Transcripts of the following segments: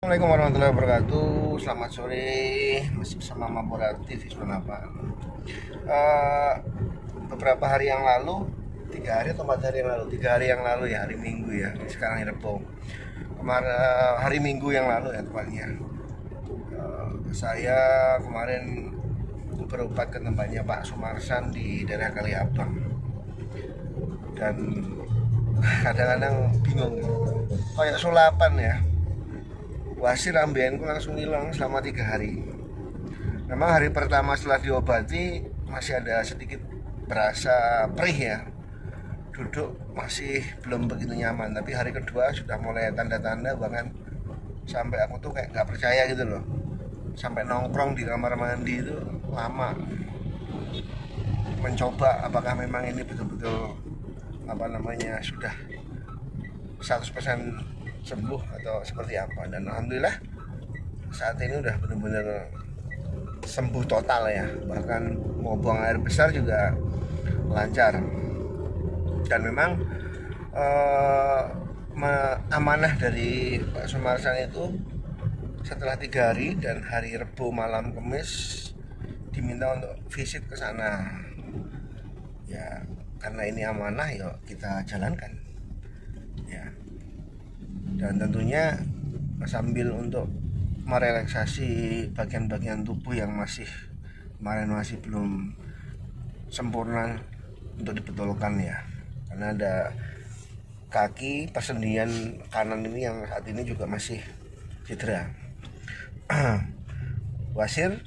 Assalamualaikum warahmatullahi wabarakatuh. Selamat sore, masih bersama Laboratif Ismanapa. Beberapa hari yang lalu, 3 hari atau 4 hari yang lalu, 3 hari yang lalu ya, hari Minggu ya. Sekarang Rebo. Kemarin hari Minggu yang lalu ya tepatnya. Saya kemarin berobat ke tempatnya Pak Sumarsan di daerah Kaliabang. Dan kadang-kadang bingung, kayak sulapan ya. Wasir ambeanku langsung hilang selama 3 hari. Memang hari pertama setelah diobati masih ada sedikit berasa perih ya. Duduk masih belum begitu nyaman. Tapi hari kedua sudah mulai tanda-tanda, bahkan sampai aku tuh kayak gak percaya gitu loh. Sampai nongkrong di kamar mandi itu lama, mencoba apakah memang ini betul-betul sudah 100% sembuh atau seperti apa. Dan alhamdulillah saat ini udah benar-benar sembuh total ya, bahkan mau buang air besar juga lancar. Dan memang amanah dari Pak Sumarsan itu setelah 3 hari dan hari Rebo malam Kamis diminta untuk visit ke sana ya, karena ini amanah yuk kita jalankan ya. Dan tentunya sambil untuk merelaksasi bagian-bagian tubuh yang masih belum sempurna untuk dibetulkan ya, karena ada kaki persendian kanan ini yang saat ini juga masih cedera. Wasir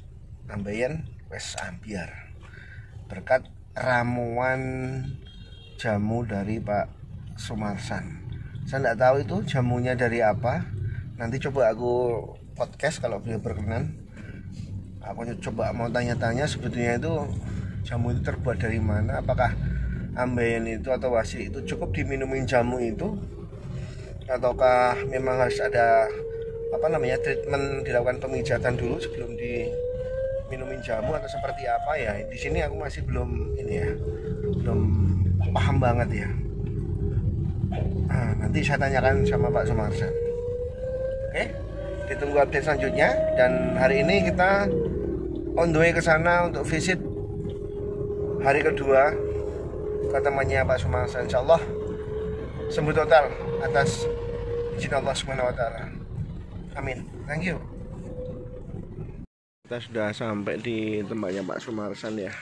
ambeien wes ambiar berkat ramuan jamu dari Pak Sumarsan. Saya tidak tahu itu jamunya dari apa. Nanti coba aku podcast kalau beliau berkenan. Aku coba mau tanya-tanya sebetulnya itu jamu itu terbuat dari mana. Apakah ambeien itu atau wasir itu cukup diminumin jamu itu, ataukah memang harus ada treatment, dilakukan pemijatan dulu sebelum diminumin jamu, atau seperti apa ya. Di sini aku masih belum paham banget ya. Nanti saya tanyakan sama Pak Sumarsan. Oke, ditunggu update selanjutnya. Dan hari ini kita on the way ke sana untuk visit hari kedua ke temannya Pak Sumarsan. Insyaallah sembuh total atas izin Allah Subhanahu wa taala. Amin. Thank you. Kita sudah sampai di tempatnya Pak Sumarsan ya,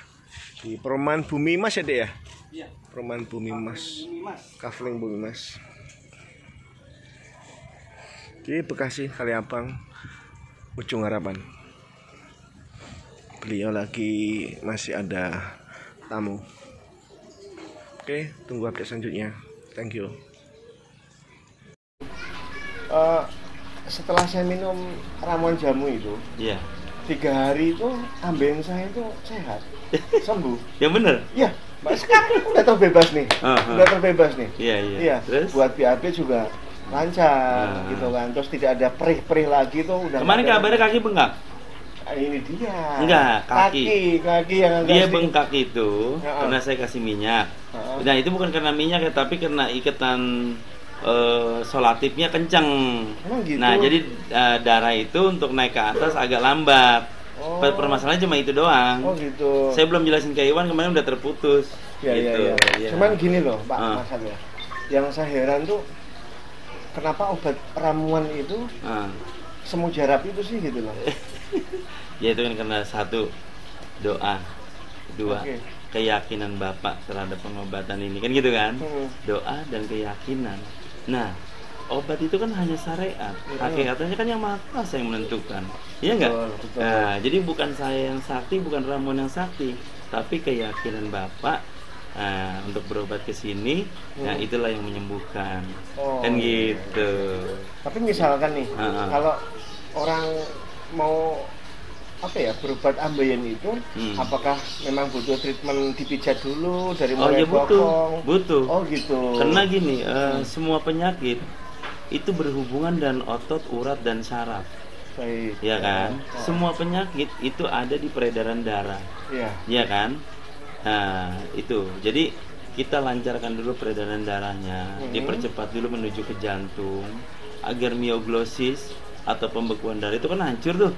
di Perumahan Bumi Mas ya, Dek ya? Iya. Perumahan Bumi Mas. Kafling Bumi Mas. Di Bekasi, Kaliabang, Ujung Harapan. Beliau lagi masih ada tamu. Oke, tunggu update selanjutnya. Thank you. Setelah saya minum ramuan jamu itu, iya. 3 hari itu ambeien saya itu sehat, sembuh. Yang bener? Iya, Mbak, sekarang udah terbebas nih. Udah terbebas nih. Iya. Terus? Buat BAB juga lancar gitu kan. Terus tidak ada perih-perih lagi tuh udah. Kemarin kabarnya kaki bengkak. Ini dia. Enggak, kaki yang agak dia bengkak itu karena saya kasih minyak. Nah, itu bukan karena minyak ya, tapi karena ikatan solatifnya kencang. Gitu? Nah, jadi darah itu untuk naik ke atas agak lambat. Permasalahannya cuma itu doang. Oh gitu. Saya belum jelasin ke Iwan, kemarin udah terputus. Iya. Cuman gini loh Pak masalahnya. Yang saya heran tuh kenapa obat ramuan itu semujarab itu sih gitu loh. Ya itu kan karena satu, doa, kedua, keyakinan Bapak terhadap pengobatan ini kan gitu kan. Doa dan keyakinan. Nah, obat itu kan hanya syariat. Hakikatnya kan yang Maha Kuasa yang menentukan. Iya enggak? Betul. Nah, jadi bukan saya yang sakti, bukan ramuan yang sakti, tapi keyakinan Bapak untuk berobat ke sini, nah itulah yang menyembuhkan. Kan gitu. Tapi misalkan nih, kalau orang mau berobat ambeien itu, apakah memang butuh treatment dipijat dulu dari mulai bokong? Butuh. Oh gitu. Karena gini, semua penyakit itu berhubungan dengan otot, urat dan saraf. Baik. Ya kan? Semua penyakit itu ada di peredaran darah. Iya. Iya kan? Nah, itu. Jadi kita lancarkan dulu peredaran darahnya, dipercepat dulu menuju ke jantung agar mioglosis atau pembekuan darah itu kan hancur tuh.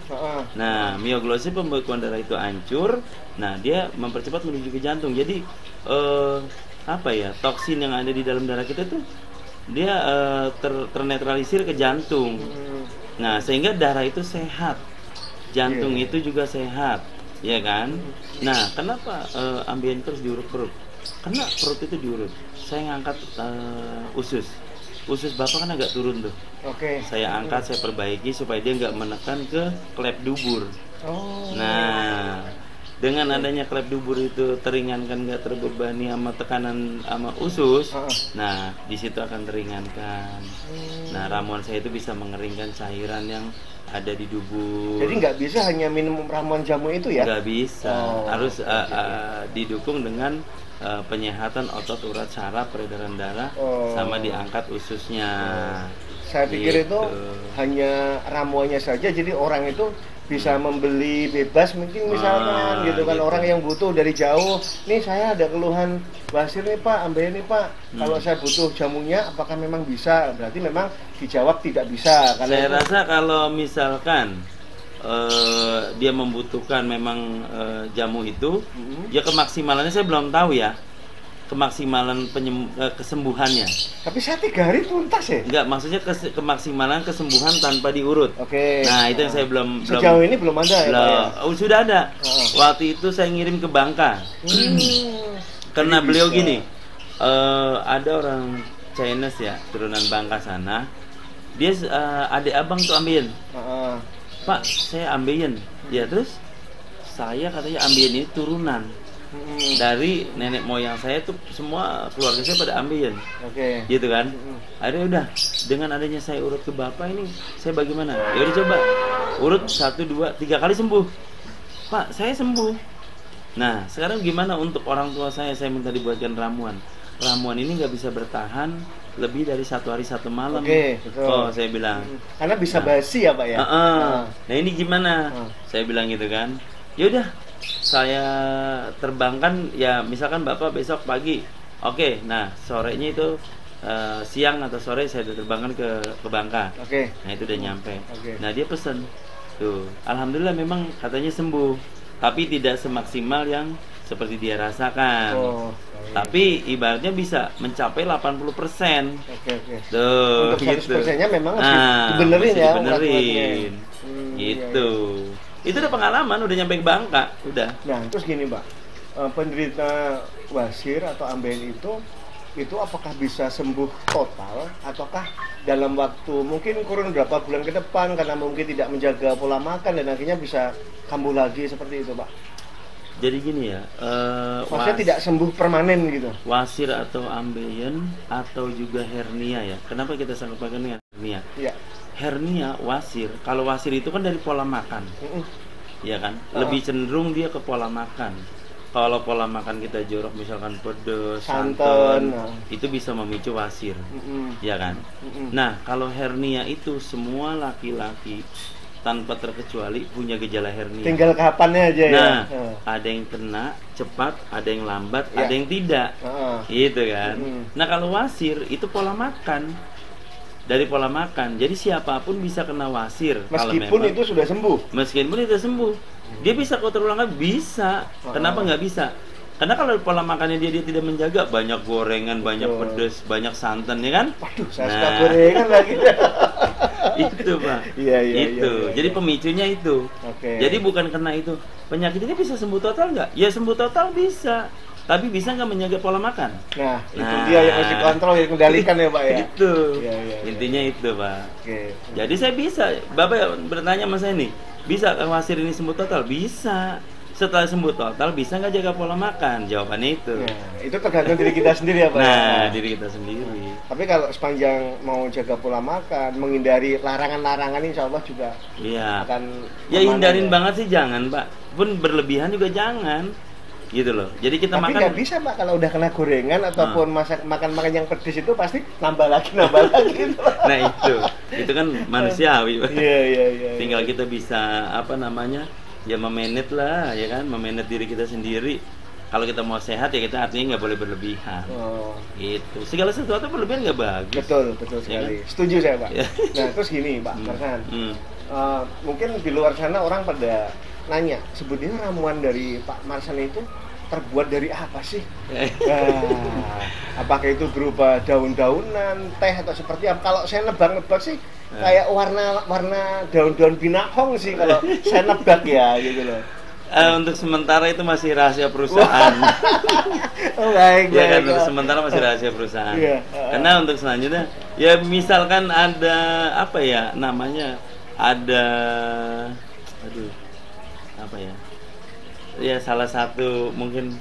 Nah, mioglosis pembekuan darah itu hancur. Nah, dia mempercepat menuju ke jantung. Jadi apa ya, toksin yang ada di dalam darah kita tuh dia ternetralisir ke jantung. Nah, sehingga darah itu sehat, jantung itu juga sehat, ya kan? Nah, kenapa ambien terus diurut perut? Karena perut itu diurut. Saya ngangkat usus bapak kan agak turun tuh. Saya angkat, saya perbaiki supaya dia nggak menekan ke klep dubur. Nah, dengan adanya klep dubur itu teringankan, nggak terbebani sama tekanan sama usus. Nah, di situ akan teringankan. Nah, ramuan saya itu bisa mengeringkan cairan yang ada di dubur. Jadi nggak bisa hanya minum ramuan jamu itu ya? Nggak bisa, harus didukung dengan penyehatan otot urat saraf, peredaran darah, sama diangkat ususnya. Saya pikir itu hanya ramuannya saja, jadi orang itu bisa membeli bebas mungkin misalkan gitu kan, orang yang butuh dari jauh, nih saya ada keluhan basir nih Pak, ambil nih Pak, kalau saya butuh jamunya apakah memang bisa? Berarti memang dijawab tidak bisa. Saya rasa kalau misalkan dia membutuhkan memang jamu itu, ya kemaksimalannya saya belum tahu ya, kemaksimalan kesembuhannya. Tapi saya 3 hari tuntas ya? Enggak, maksudnya kemaksimalan kesembuhan tanpa diurut. Nah, itu yang saya belum sejauh ini belum ada ya Pak ya? Sudah ada. Waktu itu saya ngirim ke Bangka. Karena beliau gini, ada orang Chinese ya, turunan Bangka sana. Dia adik abang tuh ambien. Pak, saya ambien. Ya terus saya katanya ambien ini turunan dari nenek moyang saya tuh, semua keluarga saya pada ambien. Gitu kan. Akhirnya udah, dengan adanya saya urut ke bapak ini, saya bagaimana? Ya udah coba urut 1, 2, 3 kali sembuh. Pak, saya sembuh. Nah, sekarang gimana untuk orang tua saya minta dibuatkan ramuan. Ramuan ini nggak bisa bertahan lebih dari 1 hari 1 malam. Oh, saya bilang. Karena bisa basi ya Pak ya. Nah, ini gimana? Saya bilang gitu kan. Ya udah, saya terbangkan ya, misalkan bapak besok pagi. Nah sorenya itu siang atau sore saya terbangkan ke Bangka. Nah itu udah nyampe. Nah dia pesen tuh, alhamdulillah memang katanya sembuh, tapi tidak semaksimal yang seperti dia rasakan. Tapi ibaratnya bisa mencapai 80%. Tuh, untuk 100%-nya gitu. memang dibenerin ya. Gitu. Itu udah pengalaman, udah nyampe ke Bangka, udah. Nah, terus gini Mbak, penderita wasir atau ambien itu apakah bisa sembuh total, ataukah dalam waktu mungkin kurun berapa bulan ke depan karena mungkin tidak menjaga pola makan dan akhirnya bisa kambuh lagi seperti itu Pak? Jadi gini ya, maksudnya tidak sembuh permanen gitu. Wasir atau ambien atau juga hernia ya. Kenapa kita sangkut pakai dengan hernia? Hernia, wasir. Kalau wasir itu kan dari pola makan, ya kan? Lebih cenderung dia ke pola makan. Kalau pola makan kita jorok, misalkan pedas, santan, itu bisa memicu wasir, ya kan? Nah, kalau hernia itu semua laki-laki tanpa terkecuali punya gejala hernia. Tinggal kapannya aja ya. Nah, ada yang kena cepat, ada yang lambat, ada yang tidak, gitu kan? Nah, kalau wasir itu pola makan. Dari pola makan, jadi siapapun bisa kena wasir. Meskipun memang, itu sudah sembuh. Meskipun itu sembuh, dia bisa kok terulang lagi, bisa. Kenapa nggak bisa? Karena kalau pola makannya dia tidak menjaga, banyak gorengan, banyak pedas, banyak santan, ya kan? Waduh, saya suka gorengan lagi. Itu Pak. Iya. Jadi pemicunya itu. Jadi bukan karena itu. Penyakit ini bisa sembuh total nggak? Ya sembuh total bisa. Tapi bisa nggak menjaga pola makan? Nah, itu dia yang mesti kontrol, yang kendalikan ya Pak ya? Itu, intinya itu Pak. Jadi saya bisa, Bapak bertanya sama saya nih, bisa wasir ini sembuh total? Bisa. Setelah sembuh total, bisa nggak jaga pola makan? Jawabannya itu. Nah, itu tergantung diri kita sendiri ya Pak? Nah, diri kita sendiri. Tapi kalau sepanjang mau jaga pola makan, menghindari larangan-larangan, insya Allah juga akan... Ya hindarin banget sih jangan Pak, pun berlebihan juga jangan. Gitu loh. Jadi kita tapi makan. Tapi nggak bisa Pak, kalau udah kena gorengan ataupun makan yang pedes itu pasti nambah lagi gitu. Nah itu kan manusiawi Pak. Iya. Tinggal kita bisa ya memanage lah, ya kan, memanage diri kita sendiri. kalau kita mau sehat ya kita artinya nggak boleh berlebihan. Itu segala sesuatu berlebihan nggak bagus. Betul sekali. Kan? Setuju saya Pak. Nah terus gini Pak Marsan, mungkin di luar sana orang pada nanya, sebetulnya ramuan dari Pak Marsan itu terbuat dari apa sih? Apakah itu berupa daun-daunan, teh atau seperti apa? Kalau saya nebak-nebak sih kayak warna daun-daun binahong sih kalau saya nebak ya gitu loh. Untuk sementara itu masih rahasia perusahaan. Baik. Ya kan, untuk sementara masih rahasia perusahaan. Karena untuk selanjutnya, ya misalkan ada apa ya namanya, ada, apa ya? Ya salah satu mungkin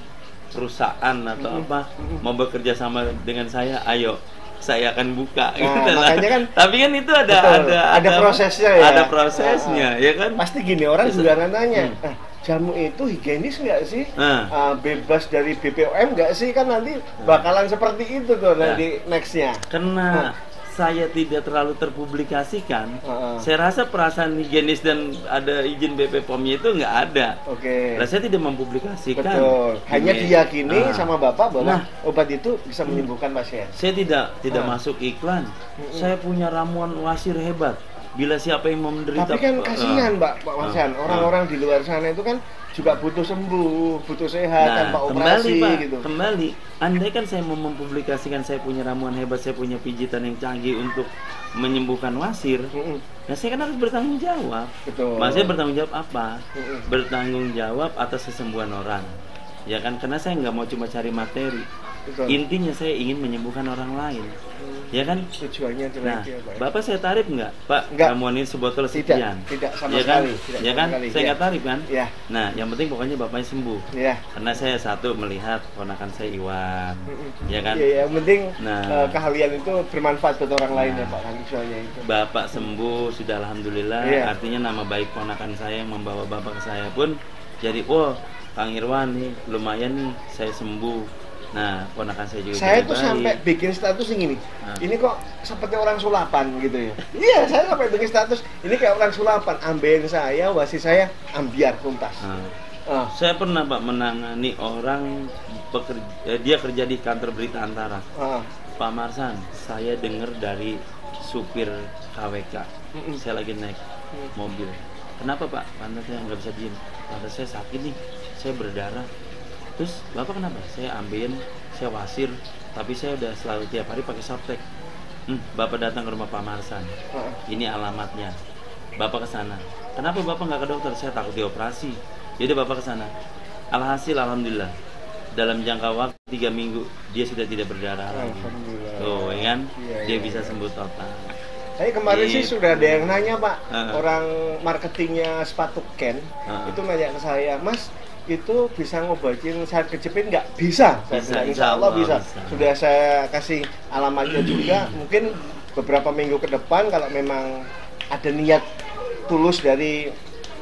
perusahaan atau apa mau bekerja sama dengan saya, ayo saya akan buka gitu lah. Kan, tapi kan itu ada prosesnya ya. Ada prosesnya, ya kan? Pasti gini orang juga nanya. Jamu itu higienis nggak sih? Bebas dari BPOM nggak sih? Kan nanti bakalan seperti itu tuh nanti nextnya. Karena saya tidak terlalu terpublikasikan, saya rasa perasaan higienis dan ada izin BPOM-nya itu nggak ada. Nah, saya tidak mempublikasikan. Betul. Hanya diyakini sama Bapak bahwa obat itu bisa menyembuhkan pasien. Saya tidak masuk iklan. Saya punya ramuan wasir hebat. Bila siapa yang mau menderita. Tapi kan kasihan Pak Marsan, orang-orang di luar sana itu kan juga butuh sembuh, butuh sehat tanpa operasi Pak, gitu. Kembali, andai kan saya mau mempublikasikan saya punya ramuan hebat, saya punya pijitan yang canggih untuk menyembuhkan wasir, nah saya kan harus bertanggung jawab. Betul. Maksudnya bertanggung jawab apa? Bertanggung jawab atas kesembuhan orang. Ya kan, karena saya nggak mau cuma cari materi. Betul. Intinya saya ingin menyembuhkan orang lain. Ya kan? Tujuannya nah, ya, Pak. Bapak saya tarif nggak? Pak, nggak. ramuan ini sebotol sekian. Tidak sama ya kan? sekali. Tidak ya kan? sekali. Saya nggak tarif kan? Ya. Nah, yang penting pokoknya bapaknya sembuh. Ya. Karena saya satu melihat ponakan saya Iwan. Ya kan? Iya, yang penting keahlian itu bermanfaat buat orang lain ya Pak. Tujuannya itu. Bapak sembuh sudah alhamdulillah. Artinya nama baik ponakan saya yang membawa bapak ke saya pun jadi, Kang Irwan nih lumayan nih saya sembuh. Nah, ponakan saya juga saya tuh sampai bikin status yang gini. Ini kok seperti orang sulapan gitu ya. Iya, saya sampai bikin status ini kayak orang sulapan. Ambeien saya, wasit saya ambiar tuntas. Saya pernah Pak menangani orang dia kerja di kantor berita Antara. Pak Marsan, saya dengar dari supir KWK. Saya lagi naik mobil. Kenapa Pak? Pantat saya nggak bisa diem. Pantat saya sakit nih. Saya berdarah. Terus Bapak kenapa? Saya ambeien, saya wasir, tapi saya udah selalu tiap hari pakai softtek. Bapak datang ke rumah Pak Marsan. Ini alamatnya. Bapak ke sana. Kenapa Bapak nggak ke dokter? Saya takut dioperasi. Jadi Bapak ke sana. Alhasil alhamdulillah dalam jangka waktu 3 minggu dia sudah tidak berdarah lagi. Tuh, ya kan? Dia bisa sembuh total. Tapi kemarin sih sudah ada yang nanya Pak, orang marketingnya sepatu Ken itu nanya ke saya, Mas itu bisa ngobatin saat kejepit nggak? Bisa, saya bilang insya Allah bisa. Sudah saya kasih alamatnya juga. Mungkin beberapa minggu ke depan kalau memang ada niat tulus dari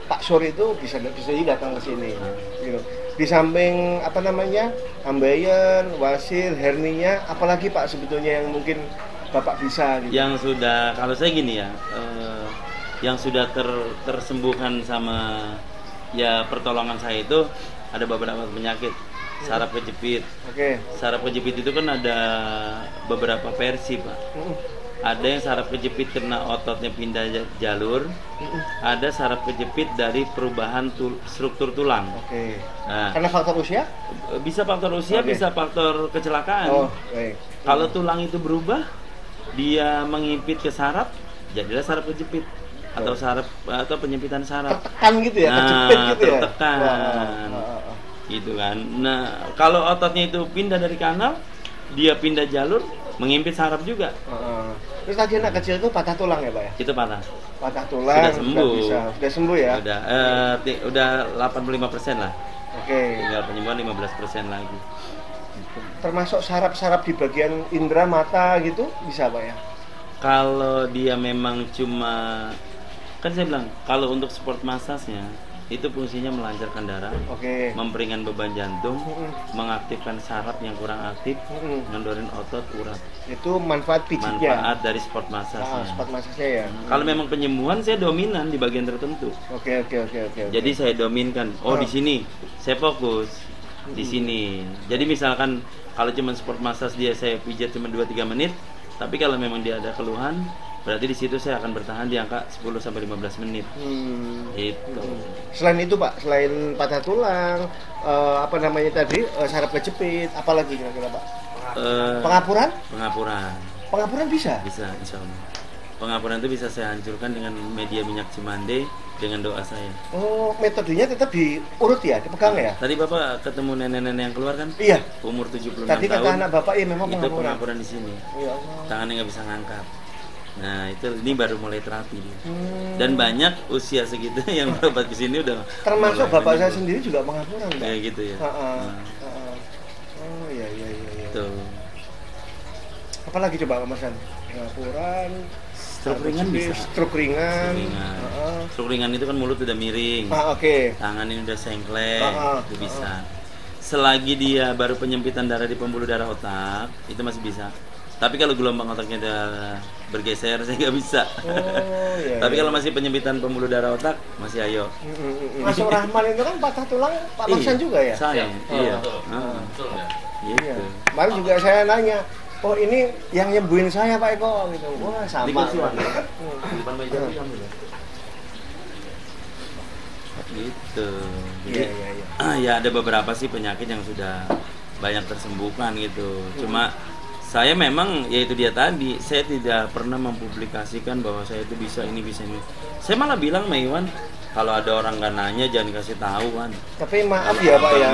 Pak Sur itu bisa datang ke sini. Gitu. Di samping ambeien, wasir, hernia, apalagi Pak sebetulnya yang mungkin Bapak bisa? Gitu. Yang sudah, kalau saya gini ya, yang sudah tersembuhkan sama ya pertolongan saya itu ada beberapa penyakit. Saraf kejepit. Saraf kejepit itu kan ada beberapa versi Pak. Ada yang saraf kejepit karena ototnya pindah jalur. Ada saraf kejepit dari perubahan struktur tulang. Nah, karena faktor usia? Bisa faktor usia, bisa faktor kecelakaan. Kalau tulang itu berubah, dia mengimpit ke saraf, jadilah saraf kejepit. Atau saraf atau penyempitan saraf. Tertekan gitu ya, kejepit gitu ya. Tertekan. Gitu kan. Nah, kalau ototnya itu pindah dari kanal, dia pindah jalur, mengimpit saraf juga. Terus tadi anak kecil itu patah tulang ya Pak ya? Itu patah. Patah tulang. Sudah sembuh. Sudah sembuh ya? Udah 85% lah. Tinggal penyembuhan 15% lagi. Termasuk saraf-saraf di bagian indera mata gitu bisa Pak ya? Kalau dia memang cuma, kan saya bilang kalau untuk sport massage-nya itu fungsinya melancarkan darah, memperingan beban jantung, mengaktifkan saraf yang kurang aktif, ngendorin otot urat. Itu manfaat pijitnya. Manfaat dari sport massage-nya. Sport massage-nya ya. Kalau memang penyembuhan saya dominan di bagian tertentu. Oke. Jadi saya dominkan. Di sini saya fokus. di sini. Jadi misalkan kalau cuma sport massage dia saya pijat cuma 2-3 menit, tapi kalau memang dia ada keluhan, berarti di situ saya akan bertahan di angka 10 sampai 15 menit. Itu. Selain itu Pak, selain patah tulang, apa namanya tadi, saraf kejepit, apalagi kira-kira Pak? Pengapuran? Pengapuran bisa? Bisa, insya Allah. Pengapuran itu bisa saya hancurkan dengan media minyak cimande dengan doa saya. Oh, metodenya tetap diurut ya, dipegang ya? Tadi Bapak ketemu nenek-nenek yang keluar kan? Iya. Umur 76 Tadi tahun. kata anak Bapak, iya memang itu pengapuran. pengapuran di sini. Ya Allah. Tangannya nggak bisa ngangkat. Nah, ini baru mulai terapi dia. Dan banyak usia segitu yang berobat ke sini udah. Termasuk Bapak saya sendiri juga pengapuran, Pak. Kayak gitu ya. Oh, iya. Tuh. Apalagi coba Mas San? Pengapuran, Stroke ringan bisa. Stroke ringan. Stroke ringan itu kan mulut udah miring. Oke. Tangan ini udah sengklek, itu bisa. Selagi dia baru penyempitan darah di pembuluh darah otak, itu masih bisa. Tapi kalau gelombang otaknya udah bergeser, saya nggak bisa. Iya, Tapi kalau masih penyempitan pembuluh darah otak, masih ayo. Mas Rahman itu kan patah tulang Pak Maksan juga ya? Saya, iya. Betul ya. Gitu. Kemarin juga saya nanya, oh ini yang nyembuhin saya Pak Eko gitu. Wah sama. Di kursi mana? Di depan meja itu kamu ya? Gitu. Jadi ya ada beberapa sih penyakit yang sudah banyak tersembuhkan gitu. Cuma saya memang yaitu dia tadi, saya tidak pernah mempublikasikan bahwa saya itu bisa ini bisa ini. Saya malah bilang Maiwan, kalau ada orang nggak nanya jangan kasih tahu kan. Tapi maaf ya Pak ya,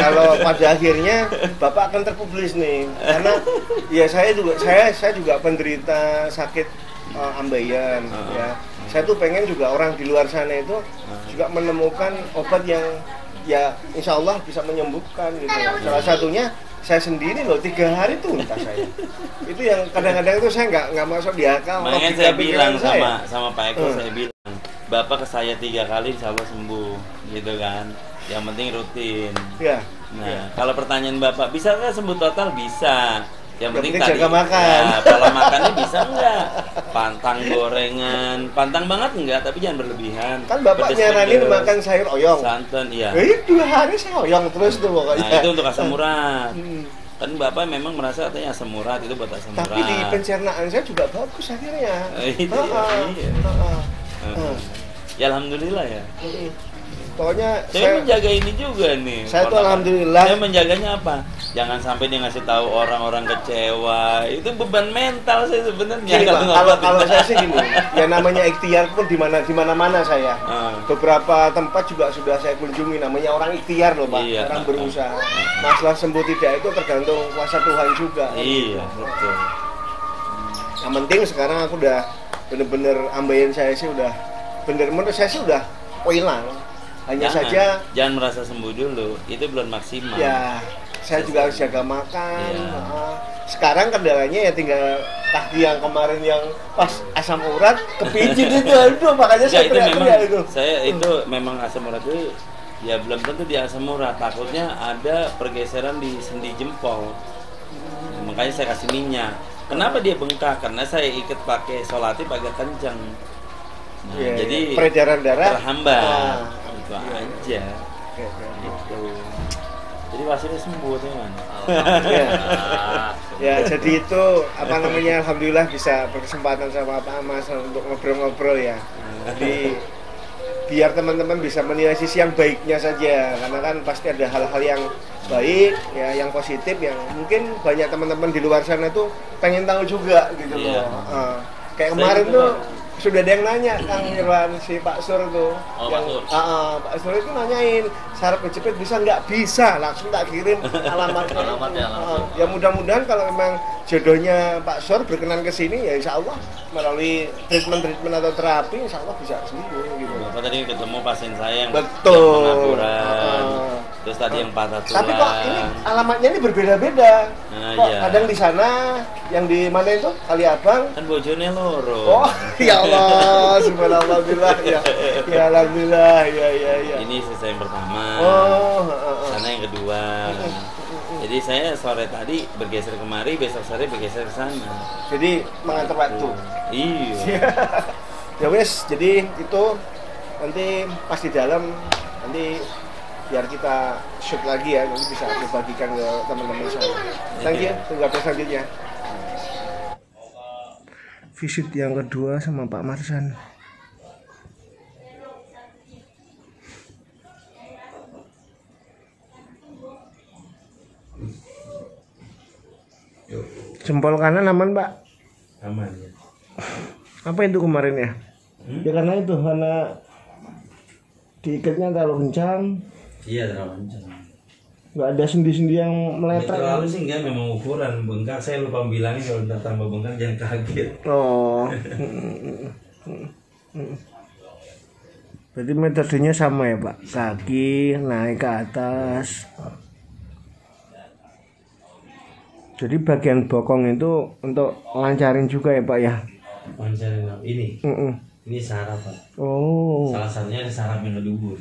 kalau pada akhirnya Bapak akan terpublis nih, karena ya saya juga penderita sakit ambeien ya. Saya tuh pengen juga orang di luar sana itu juga menemukan obat yang ya insya Allah bisa menyembuhkan gitu. Salah satunya saya sendiri loh 3 hari tuntas saya. Itu yang kadang-kadang itu saya nggak masuk di akal. Makanya saya bilang sama Pak Eko, saya bilang Bapak ke saya 3 kali insya Allah sembuh gitu kan. Yang penting rutin. Ya. Nah, kalau pertanyaan Bapak bisa nggak sembuh total? Bisa. Yang penting tadi jaga makan. Ya, pola makannya bisa nggak? Pantang gorengan, pantang banget nggak, tapi jangan berlebihan. Kan Bapak nyaranin makan sayur oyong. Santan, iya. 2 hari saya oyong terus tuh pokoknya. Nah, itu untuk asam urat. Kan Bapak memang merasa katanya asam urat itu buat asam urat. Tapi di pencernaan saya juga bagus akhirnya. Itu iya. Ya alhamdulillah ya. Pokoknya saya menjaga ini juga nih. Saya tuh alhamdulillah. Saya menjaganya apa? Jangan sampai dia ngasih tahu orang-orang kecewa. Itu beban mental saya sebenarnya. Kalau saya sih gini, ya namanya ikhtiar pun di mana-mana saya. Beberapa tempat juga sudah saya kunjungi, namanya orang ikhtiar loh Pak, orang berusaha. Masalah sembuh tidak itu tergantung kuasa Tuhan juga. Iya, betul. Yang penting sekarang aku udah bener-bener ambeien saya sih udah bener-bener saya sih udah hilang. Hanya saja jangan merasa sembuh dulu, itu belum maksimal. Ya, saya juga harus jaga makan. Sekarang kendalanya ya tinggal kaki yang kemarin yang pas asam urat kepijit itu, aduh makanya saya teriak-teriak itu. Saya itu memang asam urat itu ya belum tentu di asam urat, takutnya ada pergeseran di sendi jempol. Makanya saya kasih minyak. Kenapa dia bengkak? Karena saya ikat pakai solatif agak kencang. Nah, jadi peredaran darah terhambat. Itu aja. Gitu. Jadi hasilnya sembuh teman. Ya, jadi itu apa namanya, alhamdulillah bisa berkesempatan sama Pak Mas untuk ngobrol-ngobrol ya. Jadi biar teman-teman bisa menilai sisi yang baiknya saja, karena kan pasti ada hal-hal yang baik ya, yang positif yang mungkin banyak teman-teman di luar sana tuh pengen tahu juga gitu loh. Kayak kemarin tuh sudah ada yang nanya Kang Irwan, si Pak Sur tuh. Pak Sur itu nanyain saraf kejepit bisa nggak? Bisa, langsung tak kirim alamatnya. Ya mudah-mudahan kalau memang jodohnya Pak Sur berkenan ke sini ya insya Allah melalui treatment atau terapi insya Allah bisa sembuh gitu. Bapak tadi ketemu pasien saya yang pengapuran. Terus tadi yang patah tulang. Tapi kok ini alamatnya ini berbeda-beda. Kok kadang di sana, yang di mana itu? Kali Abang. Kan bojone loro. Oh, ya Allah, subhanallah, ya alhamdulillah, ya. Ini sisa yang pertama. Sana yang kedua. Jadi saya sore tadi bergeser kemari, besok sore bergeser ke sana. Jadi mengatur waktu. Iya. Ya wes, jadi itu nanti pas di dalam nanti biar kita shoot lagi ya, nanti bisa aku bagikan ke teman-teman saya. Thank you, tunggu update selanjutnya. Visit yang kedua sama Pak Marsan. Jempol kanan aman Pak? Aman ya. Apa itu kemarin ya? Ya karena itu, karena diikatnya terlalu kencang. Iya terlalu kencang. Nggak ada sendi-sendi yang meletak. Terlalu sih enggak, memang ukuran bengkak. Saya lupa bilangnya kalau udah tambah bengkak jangan kaget. Oh. Berarti metodenya sama ya Pak? Kaki naik ke atas. Jadi bagian bokong itu untuk lancarin juga ya Pak ya? Lancarin ini? Ini saraf Pak. Oh. Salah satunya ada saraf yang dubur.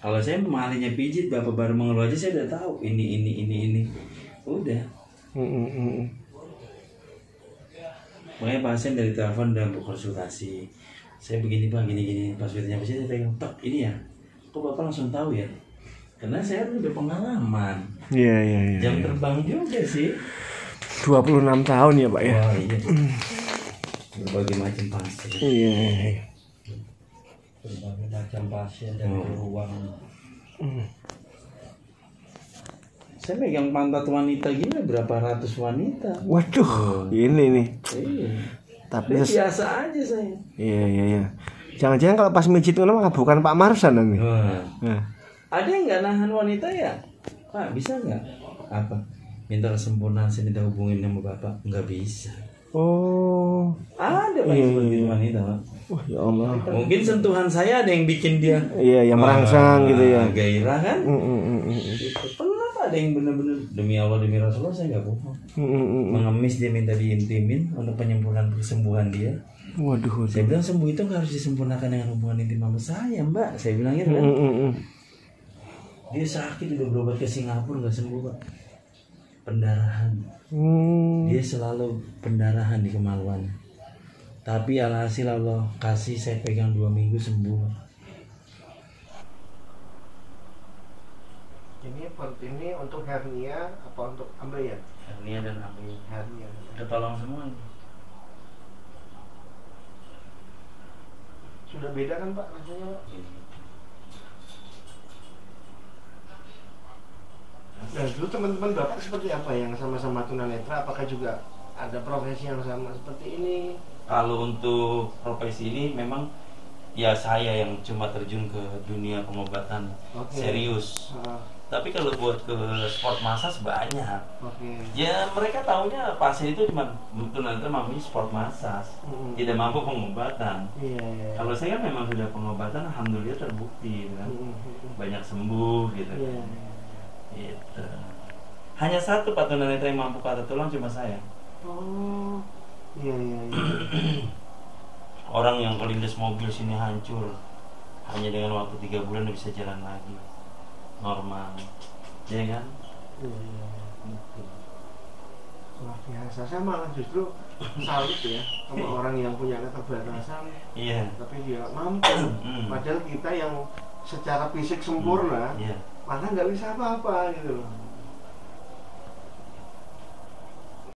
Kalau saya mahalinya pijit, Bapak baru mengeluh aja saya udah tahu ini. Udah. Makanya pasien dari telepon dan konsultasi. Saya begini Pak, gini. Pas nyampe sini saya pegang, "Tok, ini ya." Kok Bapak langsung tahu ya? Karena saya udah pengalaman. Iya. Jam terbang juga sih. 26 tahun ya Pak ya? Oh iya. Berbagai macam pasien. Iya. Berbagai macam pasien dan ruang. Saya megang pantat wanita gini berapa ratus wanita. Waduh, ini nih. Iya. Tapi biasa aja saya. Iya. Jangan-jangan kalau pas mijit itu bukan Pak Marsan nih. Nah. Ada yang nggak nahan wanita ya? Pak bisa nggak? Apa? Minta kesempurnaan, saya minta hubungin sama Bapak. Nggak bisa. Oh. Ada Pak yang seperti wanita Pak. Wah ya Allah. Mungkin sentuhan saya ada yang bikin dia. Iya, yang merangsang gitu ya. Gairah kan? Gitu. Pernah ada yang benar-benar demi Allah demi Rasulullah saya nggak bohong. Mengemis dia minta diintimin untuk penyempurnaan kesembuhan dia. Waduh. Saya bilang sembuh itu nggak harus disempurnakan dengan hubungan intim sama saya Mbak. Saya bilang gitu kan. Dia sakit udah berobat ke Singapura nggak sembuh Pak. Pendarahan. Dia selalu pendarahan di kemaluan. Tapi alhasil Allah kasih saya pegang 2 minggu sembuh. Ini untuk hernia apa untuk ambeien? Hernia dan ambeien. Hernia. Ketolong semua. Sudah beda kan Pak rasanya Pak? Nah dulu teman-teman Bapak seperti apa yang sama-sama tunanetra? Apakah juga ada profesi yang sama seperti ini? Kalau untuk profesi ini memang ya saya yang cuma terjun ke dunia pengobatan serius. Tapi kalau buat ke sport massage banyak. Ya mereka taunya pasien itu cuma tunanetra mampu sport massage, tidak mampu pengobatan. Kalau saya kan memang sudah pengobatan, alhamdulillah terbukti, kan? Banyak sembuh gitu. Gitu. Hanya satu Pak tunanetra yang mampu patah tulang cuma saya. Oh, iya. Orang yang kelindes mobil sini hancur, hanya dengan waktu 3 bulan udah bisa jalan lagi normal, ya kan? Iya. Luar biasa. Saya malah justru salut ya sama orang yang punya keterbatasan. Iya. Tapi dia mampu. Padahal kita yang secara fisik sempurna, malah nggak bisa apa-apa gitu loh.